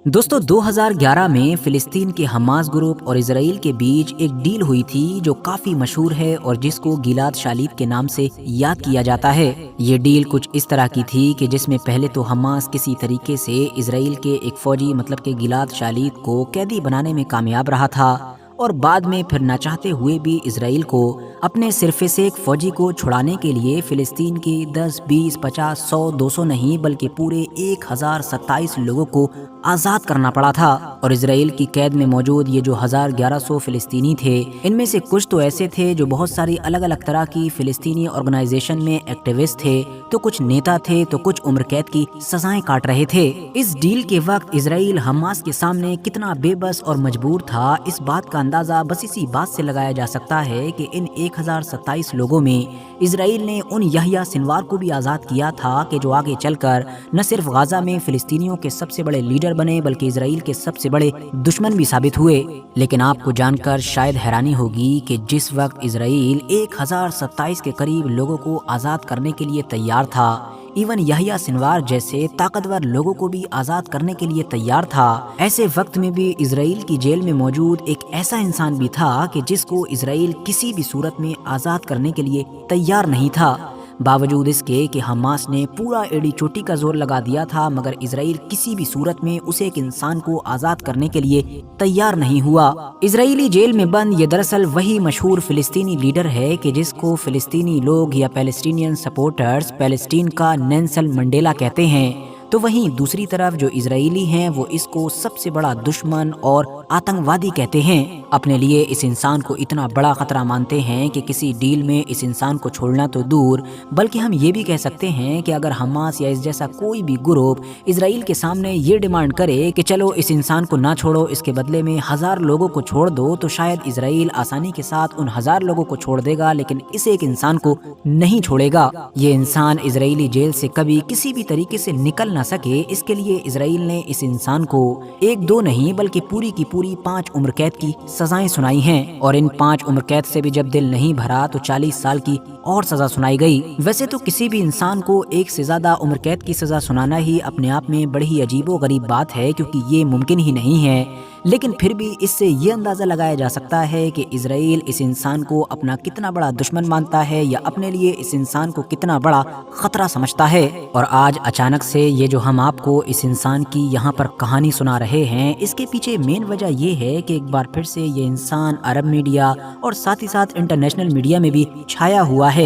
दोस्तों 2011 में फिलिस्तीन के हमास ग्रुप और इसराइल के बीच एक डील हुई थी जो काफी मशहूर है और जिसको गिलाद शालिब के नाम से याद किया जाता है। ये डील कुछ इस तरह की थी कि जिसमें पहले तो हमास किसी तरीके से इसराइल के एक फौजी मतलब के गिलाद शालिब को कैदी बनाने में कामयाब रहा था और बाद में फिर न चाहते हुए भी इसराइल को अपने सिरफे से एक फौजी को छुड़ाने के लिए फिलिस्तीन के 10, 20, 50, 100, 200 नहीं बल्कि पूरे 1027 लोगों को आज़ाद करना पड़ा था। और इसराइल की कैद में मौजूद ये जो 1100 फिलिस्तीनी थे, इनमें से कुछ तो ऐसे थे जो बहुत सारी अलग अलग तरह की फिलिस्तीनी ऑर्गेनाइजेशन में एक्टिविस्ट थे, तो कुछ नेता थे, तो कुछ उम्र कैद की सजाएं काट रहे थे। इस डील के वक्त इसराइल हमास के सामने कितना बेबस और मजबूर था, इस बात का अंदाजा बस इसी बात से लगाया जा सकता है कि इन 1027 लोगों में इसराइल ने उन यहया सिनवार को भी आज़ाद किया था कि जो आगे चलकर न सिर्फ गाजा में फिलिस्तीनियों के सबसे बड़े लीडर बने बल्कि इसराइल के सबसे बड़े दुश्मन भी साबित हुए। लेकिन आपको जानकर शायद हैरानी होगी कि जिस वक्त इसराइल 1027 के करीब लोगों को आज़ाद करने के लिए तैयार था, इवन यहया सिनवार जैसे ताकतवर लोगों को भी आज़ाद करने के लिए तैयार था, ऐसे वक्त में भी इसराइल की जेल में मौजूद एक ऐसा इंसान भी था कि जिसको इसराइल किसी भी सूरत में आज़ाद करने के लिए तैयार नहीं था। बावजूद इसके कि हमास ने पूरा एड़ी चोटी का जोर लगा दिया था, मगर इसराइल किसी भी सूरत में उसे एक इंसान को आज़ाद करने के लिए तैयार नहीं हुआ। इसराइली जेल में बंद ये दरअसल वही मशहूर फिलिस्तीनी लीडर है कि जिसको फिलिस्तीनी लोग या पैलेस्टीनियन सपोर्टर्स पैलेस्टीन का नेल्सन मंडेला कहते हैं। तो वहीं दूसरी तरफ जो इजरायली हैं वो इसको सबसे बड़ा दुश्मन और आतंकवादी कहते हैं। अपने लिए इस इंसान को इतना बड़ा खतरा मानते हैं कि किसी डील में इस इंसान को छोड़ना तो दूर, बल्कि हम ये भी कह सकते हैं कि अगर हमास या इस जैसा कोई भी ग्रुप इसराइल के सामने ये डिमांड करे कि चलो इस इंसान को ना छोड़ो, इसके बदले में 1000 लोगों को छोड़ दो, तो शायद इसराइल आसानी के साथ उन 1000 लोगों को छोड़ देगा, लेकिन इस एक इंसान को नहीं छोड़ेगा। ये इंसान इसराइली जेल से कभी किसी भी तरीके से निकल ना सके, इसके लिए इसराइल ने इस इंसान को 1-2 नहीं बल्कि पूरी की पूरी 5 उम्र कैद की सजाएं सुनाई हैं। और इन 5 उम्र कैद से भी जब दिल नहीं भरा तो 40 साल की और सजा सुनाई गई। वैसे तो किसी भी इंसान को एक से ज्यादा उम्र कैद की सजा सुनाना ही अपने आप में बड़ी ही अजीबो गरीब बात है, क्योंकि ये मुमकिन ही नहीं है, लेकिन फिर भी इससे ये अंदाजा लगाया जा सकता है कि इसराइल इस इंसान को अपना कितना बड़ा दुश्मन मानता है या अपने लिए इस इंसान को कितना बड़ा खतरा समझता है। और आज अचानक से ये जो हम आपको इस इंसान की यहाँ पर कहानी सुना रहे हैं, इसके पीछे मेन वजह ये है कि एक बार फिर से ये इंसान अरब मीडिया और साथ ही साथ इंटरनेशनल मीडिया में भी छाया हुआ है।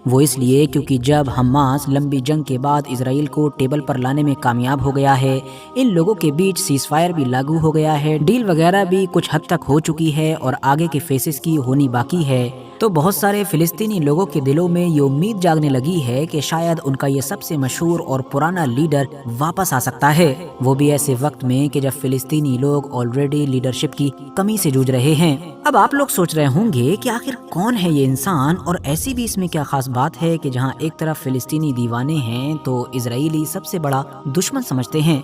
वो इसलिए क्योंकि जब हमास लंबी जंग के बाद इसराइल को टेबल पर लाने में कामयाब हो गया है, इन लोगों के बीच सीज़फायर भी लागू हो गया है, डील वगैरह भी कुछ हद तक हो चुकी है और आगे के फेसेस की होनी बाकी है, तो बहुत सारे फिलिस्तीनी लोगों के दिलों में ये उम्मीद जागने लगी है कि शायद उनका ये सबसे मशहूर और पुराना लीडर वापस आ सकता है, वो भी ऐसे वक्त में कि जब फिलिस्तीनी लोग ऑलरेडी लीडरशिप की कमी से जूझ रहे हैं। अब आप लोग सोच रहे होंगे कि आखिर कौन है ये इंसान, और ऐसी भी इसमें क्या खास बात है कि जहाँ एक तरफ फिलिस्तीनी दीवाने हैं तो इजरायली सबसे बड़ा दुश्मन समझते हैं।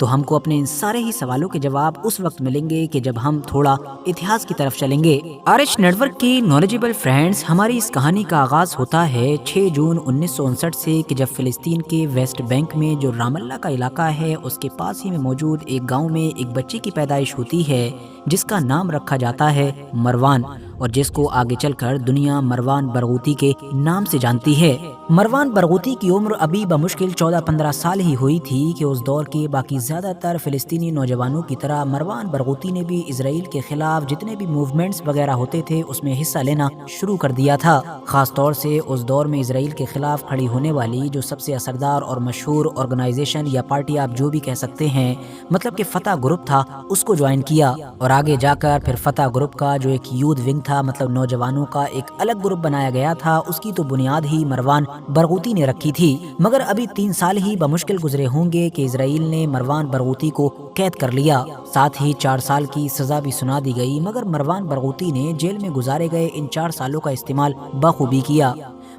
तो हमको अपने इन सारे ही सवालों के जवाब उस वक्त मिलेंगे कि जब हम थोड़ा इतिहास की तरफ चलेंगे। आरएच नेटवर्क की नॉलेजेबल फ्रेंड्स, हमारी इस कहानी का आगाज होता है 6 जून 1959 से कि जब फिलिस्तीन के वेस्ट बैंक में जो रामल्ला का इलाका है उसके पास ही में मौजूद एक गांव में एक बच्ची की पैदाइश होती है जिसका नाम रखा जाता है मरवान, और जिसको आगे चलकर दुनिया मरवान बरगूती के नाम से जानती है। मरवान बरगूती की उम्र अभी बमुश्किल 14-15 साल ही हुई थी कि उस दौर के बाकी ज्यादातर फिलिस्तीनी नौजवानों की तरह मरवान बरगूती ने भी इसराइल के खिलाफ जितने भी मूवमेंट्स वगैरह होते थे उसमें हिस्सा लेना शुरू कर दिया था। खास तौर से उस दौर में इसराइल के खिलाफ खड़ी होने वाली जो सबसे असरदार और मशहूर ऑर्गेनाइजेशन या पार्टी आप जो भी कह सकते हैं, मतलब कि फतह ग्रुप था, उसको ज्वाइन किया। और आगे जाकर फिर फतह ग्रुप का जो एक यूथ विंग था, मतलब नौजवानों का एक अलग ग्रुप बनाया गया था, उसकी तो बुनियाद ही मरवान बरगूती ने रखी थी। मगर अभी 3 साल ही बमुश्किल गुजरे होंगे कि इसराइल ने मरवान बरगूती को कैद कर लिया, साथ ही 4 साल की सजा भी सुना दी गई। मगर मरवान बरगूती ने जेल में गुजारे गए इन 4 सालों का इस्तेमाल बखूबी किया।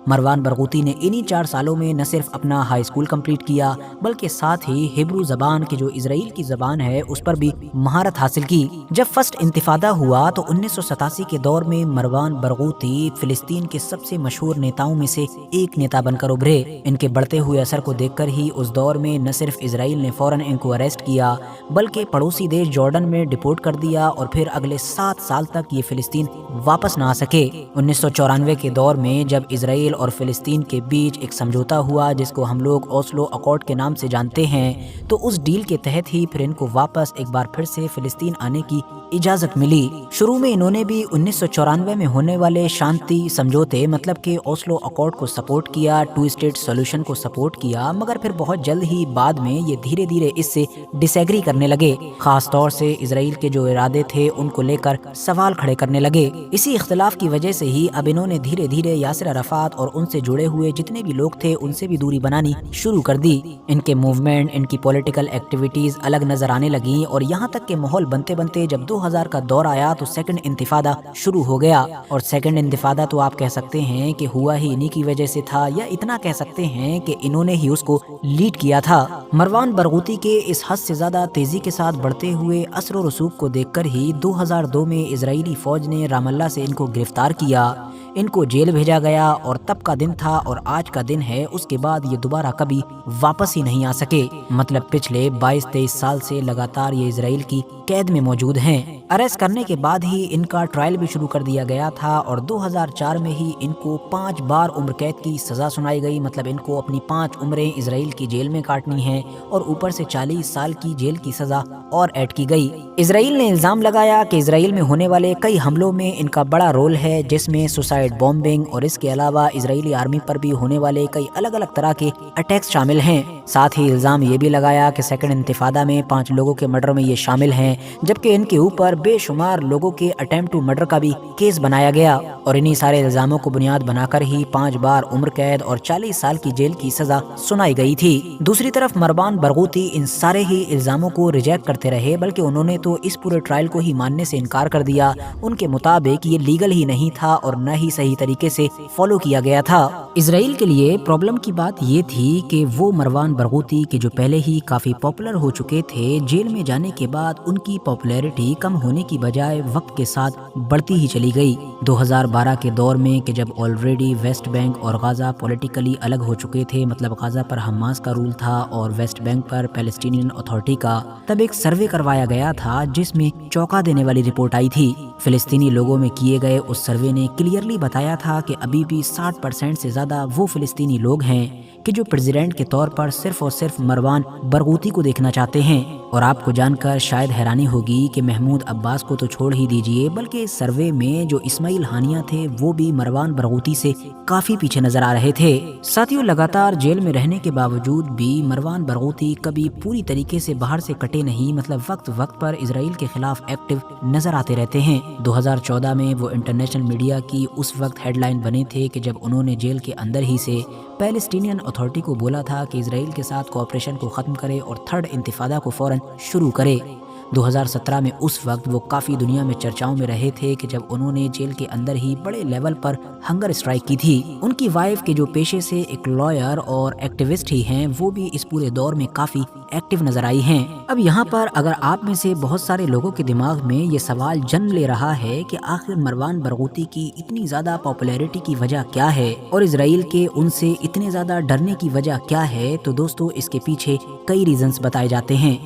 مروان برغوثی نے انہی 4 سالوں میں نہ صرف اپنا ہائی اسکول کمپلیٹ کیا بلکہ ساتھ ہی ہیبرو زبان کی جو اسرائیل کی زبان ہے اس پر بھی مہارت حاصل کی۔ جب فرسٹ انتفاضہ ہوا تو 1987 کے دور میں مروان برغوثی فلسطین کے سب سے مشہور نیتاؤں میں سے ایک نیتا بن کر ابھرے۔ ان کے بڑھتے ہوئے اثر کو دیکھ کر ہی اس دور میں نہ صرف اسرائیل نے فوراً ان کو اریسٹ کیا بلکہ پڑوسی دیش جارڈن میں ڈپورٹ کر دیا اور پھر اگلے 7 سال تک یہ فلسطین واپس نہ آ سکے۔ 1994 کے دور میں جب اسرائیل اور فلسطین کے بیچ ایک سمجھوتا ہوا جس کو ہم لوگ اوسلو اکارڈ کے نام سے جانتے ہیں، تو اس ڈیل کے تحت ہی پھر ان کو واپس ایک بار پھر سے فلسطین آنے کی اجازت ملی۔ شروع میں انہوں نے بھی 1994 میں ہونے والے شانتی سمجھوتے مطلب کہ اوسلو اکارڈ کو سپورٹ کیا، 2 اسٹیٹ سولوشن کو سپورٹ کیا، مگر پھر بہت جلد ہی بعد میں یہ دھیرے دھیرے اس سے ڈس ایگری کرنے لگے، خاص طور سے اسرائیل کے جو ارادے تھے ان کو لے کر سوال کھڑے کرنے لگے۔ اسی اختلاف کی وجہ سے ہی اب انہوں نے دھیرے دھیرے یاسر عرفات اور ان سے جڑے ہوئے جتنے بھی لوگ تھے ان سے بھی دوری بنانی شروع کر دی۔ ان کے موومنٹ، ان کی پولیٹیکل ایکٹیویٹیز الگ نظر آنے لگیں اور یہاں تک کہ ماحول بنتے بنتے جب 2000 کا دور آیا تو سیکنڈ انتفاضہ شروع ہو گیا، اور سیکنڈ انتفاضہ تو آپ کہہ سکتے ہیں کہ ہوا ہی انہی کی وجہ سے تھا، یا اتنا کہہ سکتے ہیں کہ انہوں نے ہی اس کو لیڈ کیا تھا۔ مروان برغوثی کے اس حد سے زیادہ تیزی کے ساتھ بڑھتے ہوئے اثر و رسوخ کو دیکھ کر ہی 2002 میں اسرائیلی فوج نے رام اللہ سے ان کو گرفتار کیا، ان کو جیل بھیجا گیا، اور تب کا دن تھا اور آج کا دن ہے، اس کے بعد یہ دوبارہ کبھی واپس ہی نہیں آ سکے۔ مطلب پچھلے 22-23 سال سے لگاتار یہ اسرائیل کی قید میں موجود ہیں۔ اریسٹ کرنے کے بعد ہی ان کا ٹرائل بھی شروع کر دیا گیا تھا اور 2004 میں ہی ان کو 5 بار عمر قید کی سزا سنائی گئی، مطلب ان کو اپنی 5 عمریں اسرائیل کی جیل میں کاٹنی ہیں اور اوپر سے 40 سال کی جیل کی سزا اور ایڈ کی گئی۔ اسرائیل نے الزام لگایا کہ اسرائیل میں ہونے والے کئی حملوں میں ان کا بڑا رول ہے، جس میں سوسائڈ بومبنگ اور اس کے علاوہ اسرائیلی آرمی پر بھی ہونے والے کئی الگ الگ طرح کے اٹیکس شامل ہیں۔ ساتھ ہی الزام یہ بھی لگایا کہ سیکنڈ انتفاضہ میں 5 لوگوں کے مرڈر میں یہ شامل ہیں، جبکہ ان کے اوپر بے شمار لوگوں کے اٹیمپٹ ٹو مرڈر کا بھی کیس بنایا گیا، اور انہی سارے الزاموں کو بنیاد بنا کر ہی 5 بار عمر قید اور 40 سال کی جیل کی سزا سنائی گئی تھی۔ دوسری طرف مروان برغوثی ان سارے ہی الزاموں کو ریجیکٹ کرتے رہے، بلکہ انہوں نے تو اس پورے ٹرائل کو ہی ماننے سے انکار کر دیا۔ ان کے مطابق یہ لیگل ہی نہیں تھا اور نہ ہی صحیح طریقے سے فالو کیا گیا تھا۔ اسرائیل کے لیے پرابلم کی بات یہ تھی کہ وہ مروان برغوثی کے جو پہلے ہی کافی پاپولر ہو چکے تھے، جیل میں جانے کے بعد ان کی پاپولیرٹی کم ہونے کی بجائے وقت کے ساتھ بڑھتی ہی چلی گئی۔ 2012 کے دور میں کہ جب آلریڈی ویسٹ بینک اور غزہ پولیٹیکلی الگ ہو چکے تھے، مطلب غزہ پر حماس کا رول تھا اور ویسٹ بینک پر پیلسٹینین اتھارٹی کا، تب ایک سروے کروایا گیا تھا جس میں چونکا دینے والی رپورٹ آئی تھی۔ فلسطینی لوگوں میں کیے گئے اس سروے نے کلیئرلی بتایا تھا کہ ابھی بھی 60% سے زیادہ وہ فلسطینی لوگ ہیں کہ جو پریزیڈنٹ کے طور پر صرف اور صرف مروان برغوثی کو دیکھنا چاہتے ہیں۔ اور آپ کو جان کر شاید حیرانی ہوگی کہ محمود عباس کو تو چھوڑ ہی دیجئے، بلکہ اس سروے میں جو اسماعیل ہانیہ تھے وہ بھی مروان برغوثی سے کافی پیچھے نظر آ رہے تھے۔ ساتھیوں، لگاتار جیل میں رہنے کے باوجود بھی مروان برغوثی کبھی پوری طریقے سے باہر سے کٹے نہیں، مطلب وقت وقت پر اسرائیل کے خلاف ایکٹیو نظر آتے رہتے ہیں۔ 2014 میں وہ انٹرنیشنل میڈیا کی اس وقت ہیڈ لائن بنے تھے کہ جب انہوں نے جیل کے اندر ہی سے پیلسٹینین اتھارٹی کو بولا تھا کہ اسرائیل کے ساتھ کوآپریشن کو ختم کرے اور تھرڈ انتفاضہ کو فوراً شروع کرے۔ 2017 میں اس وقت وہ کافی دنیا میں چرچاؤں میں رہے تھے کہ جب انہوں نے جیل کے اندر ہی بڑے لیول پر ہنگر اسٹرائک کی تھی۔ ان کی وائف کے جو پیشے سے ایک لائر اور ایکٹیوسٹ ہی ہیں، وہ بھی اس پورے دور میں کافی ایکٹیو نظر آئی ہیں۔ اب یہاں پر اگر آپ میں سے بہت سارے لوگوں کے دماغ میں یہ سوال جنم لے رہا ہے کہ آخر مروان برغوثی کی اتنی زیادہ پاپولیرٹی کی وجہ کیا ہے اور اسرائیل کے ان سے اتنے زیادہ ڈرنے کی وجہ کیا ہے، تو دوستو اس کے پیچھے کئی ریزنز بتائے جاتے ہیں۔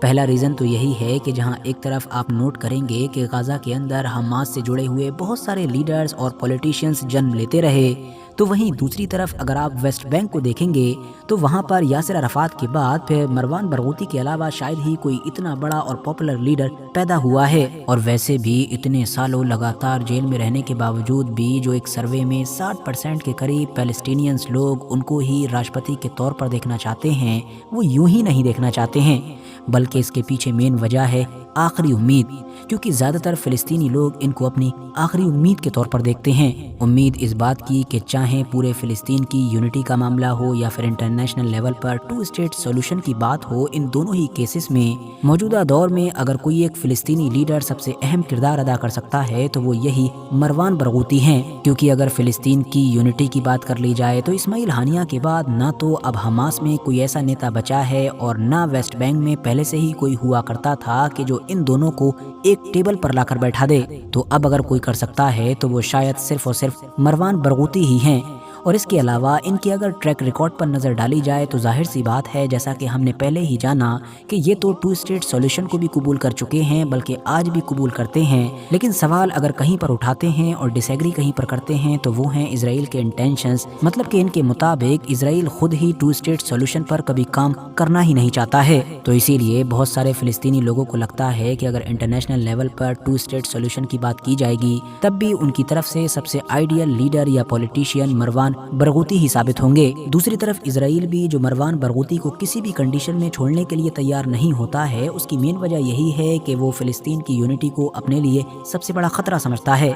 پہلا ریزن تو یہی ہے کہ جہاں ایک طرف آپ نوٹ کریں گے کہ غزہ کے اندر حماس سے جڑے ہوئے بہت سارے لیڈرز اور پولیٹیشینز جنم لیتے رہے، تو وہیں دوسری طرف اگر آپ ویسٹ بینک کو دیکھیں گے تو وہاں پر یاسر عرفات کے بعد پھر مروان برغوثی کے علاوہ شاید ہی کوئی اتنا بڑا اور پاپولر لیڈر پیدا ہوا ہے۔ اور ویسے بھی اتنے سالوں لگاتار جیل میں رہنے کے باوجود بھی جو ایک سروے میں 60% کے قریب پیلسٹینینز لوگ ان کو ہی راشٹرپتی کے طور پر دیکھنا چاہتے ہیں، وہ یوں ہی نہیں دیکھنا چاہتے ہیں، بلکہ اس کے پیچھے مین وجہ ہے آخری امید۔ क्योंकि ज़्यादातर फ़िलिस्तीनी लोग इनको अपनी आखिरी उम्मीद के तौर पर देखते हैं। उम्मीद इस बात की कि चाहे पूरे फ़िलिस्तीन की यूनिटी का मामला हो या फिर इंटरनेशनल लेवल पर 2 स्टेट सॉल्यूशन की बात हो, इन दोनों ही केसेस में मौजूदा दौर में अगर कोई एक फ़िलिस्तीनी लीडर सबसे अहम किरदार अदा कर सकता है तो वो यही मरवान बरगूती हैं। क्योंकि अगर फ़िलिस्तीन की यूनिटी की बात कर ली जाए तो इस्माइल हानिया के बाद ना तो अब हमास में कोई ऐसा नेता बचा है और ना वेस्ट बैंक में पहले से ही कोई हुआ करता था कि जो इन दोनों को एक टेबल पर लाकर बैठा दे। तो अब अगर कोई कर सकता है तो वो शायद सिर्फ और सिर्फ मरवान बरगूती ही हैं। और इसके अलावा इनके अगर ट्रैक रिकॉर्ड पर नज़र डाली जाए तो जाहिर सी बात है, जैसा कि हमने पहले ही जाना, कि ये तो 2 स्टेट सॉल्यूशन को भी कबूल कर चुके हैं, बल्कि आज भी कबूल करते हैं। लेकिन सवाल अगर कहीं पर उठाते हैं और डिसएग्री कहीं पर करते हैं तो वो हैं इजराइल के इंटेंशंस। मतलब कि इनके मुताबिक इजराइल खुद ही 2 स्टेट सॉल्यूशन पर कभी काम करना ही नहीं चाहता है। तो इसीलिए बहुत सारे फ़िलिस्तीनी लोगों को लगता है कि अगर इंटरनेशनल लेवल पर 2 स्टेट सॉल्यूशन की बात की जाएगी तब भी उनकी तरफ से सबसे आइडियल लीडर या पॉलिटिशियन मरवान बरगूती ही साबित होंगे। दूसरी तरफ इजराइल भी जो मरवान बरगूती को किसी भी कंडीशन में छोड़ने के लिए तैयार नहीं होता है, उसकी मेन वजह यही है कि वो फ़िलिस्तीन की यूनिटी को अपने लिए सबसे बड़ा खतरा समझता है।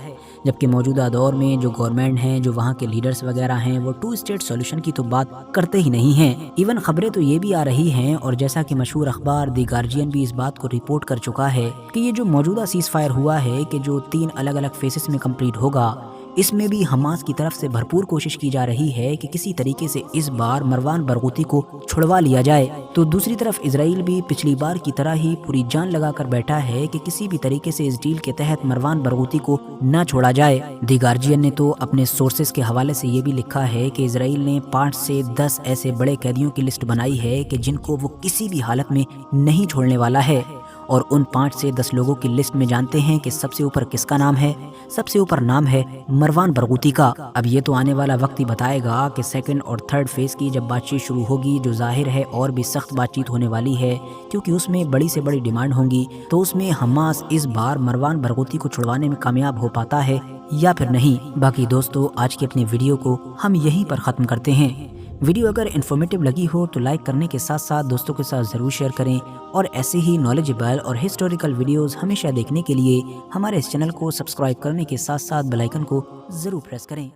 जबकि मौजूदा दौर में जो गवर्नमेंट हैं, जो वहाँ के लीडर्स वगैरह हैं, वो 2 स्टेट सॉल्यूशन की तो बात करते ही नहीं हैं। इवन खबरें तो ये भी आ रही हैं, और जैसा कि मशहूर अखबार दी गार्जियन भी इस बात को रिपोर्ट कर चुका है कि ये जो मौजूदा सीज फायर हुआ है कि जो 3 अलग अलग फेसेस में कंप्लीट होगा, इसमें भी हमास की तरफ से भरपूर कोशिश की जा रही है कि किसी तरीके से इस बार मरवान बरगूती को छुड़वा लिया जाए। तो दूसरी तरफ इजराइल भी पिछली बार की तरह ही पूरी जान लगाकर बैठा है कि किसी भी तरीके से इस डील के तहत मरवान बरगूती को न छोड़ा जाए। दी गार्जियन ने तो अपने सोर्सेस के हवाले से ये भी लिखा है कि इजराइल ने 5 से 10 ऐसे बड़े कैदियों की लिस्ट बनाई है कि जिनको वो किसी भी हालत में नहीं छोड़ने वाला है। और उन 5 से 10 लोगों की लिस्ट में जानते हैं कि सबसे ऊपर किसका नाम है? सबसे ऊपर नाम है मरवान बरगूती का। अब ये तो आने वाला वक्त ही बताएगा कि 2nd और 3rd फेज की जब बातचीत शुरू होगी, जो जाहिर है और भी सख्त बातचीत होने वाली है, क्योंकि उसमें बड़ी से बड़ी डिमांड होंगी, तो उसमें हमास इस बार मरवान बरगूती को छुड़वाने में कामयाब हो पाता है या फिर नहीं। बाकी दोस्तों, आज की अपनी वीडियो को हम यहीं पर ख़त्म करते हैं। वीडियो अगर इन्फॉर्मेटिव लगी हो तो लाइक करने के साथ साथ दोस्तों के साथ ज़रूर शेयर करें, और ऐसे ही नॉलेजेबल और हिस्टोरिकल वीडियोस हमेशा देखने के लिए हमारे इस चैनल को सब्सक्राइब करने के साथ साथ बेल आइकन को ज़रूर प्रेस करें।